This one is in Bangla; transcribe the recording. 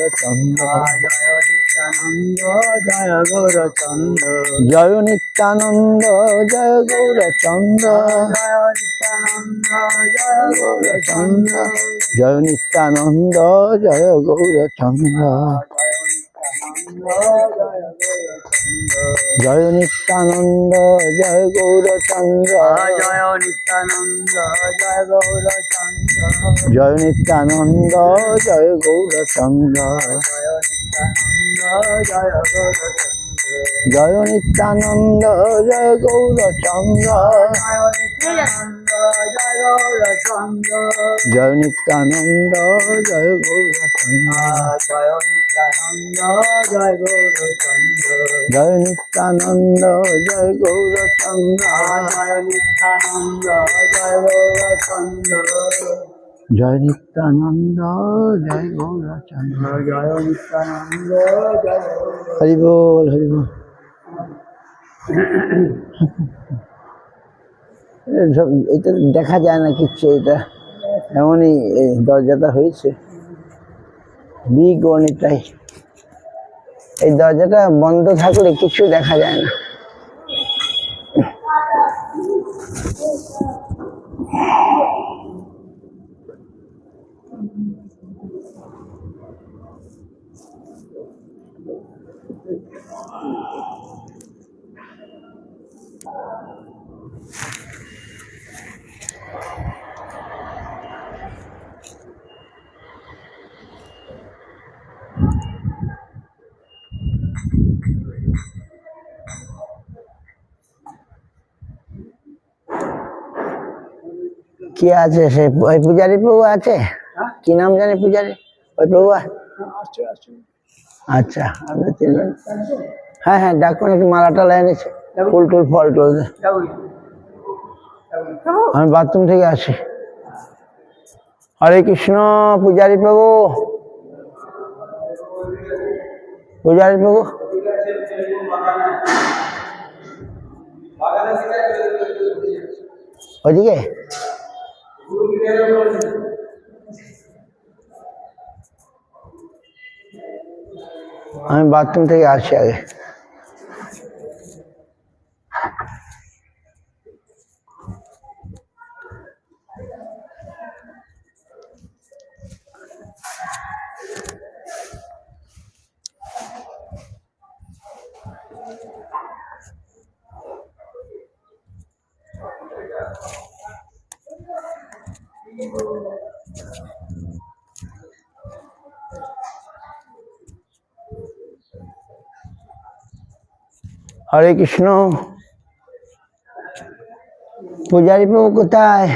গৌরচন্দ্র জয় নিত্যানন্দ জয় গৌরচন্দ্র জয় নিত্যানন্দ জয় গৌরচন্দ্র জয় নিত্যানন্দ জয় গৌরচন্দ্র জয় নিত্যানন্দ জয় গৌরচন্দ্র জয় নিত্যানন্দ জয় গৌরচন্দ্র জয় নিত্যানন্দ জয় গৌরচন্দ্র জয় নিত্যানন্দ জয় গৌরচন্দ্র জয় নিত্যানন্দ জয় গৌরচন্দ্র হরি বল হরি বল। এটা দেখা যায় না কিচ্ছু, এটা এমনই দরজাটা হয়েছে বিগ অনেকটাই। এই দরজাটা বন্ধ থাকলে কিছু দেখা যায় না। কি আছে সে ওই পূজারী প্রভু আছে, কি নাম জানে পূজারী ওই প্রভু? আচ্ছা আপনি চিনবেন? হ্যাঁ হ্যাঁ ডাকুন, একটু মালাটা এনেছে, ফুল টুল ফল টুল। আমি বাথরুম থেকে আসি। হরে কৃষ্ণ পূজারী প্রভু, পূজারী প্রভু ওইদিকে আমি বাথরুম থেকে আসি আগে। হরে কৃষ্ণ পূজারী প্রভু কোথায়?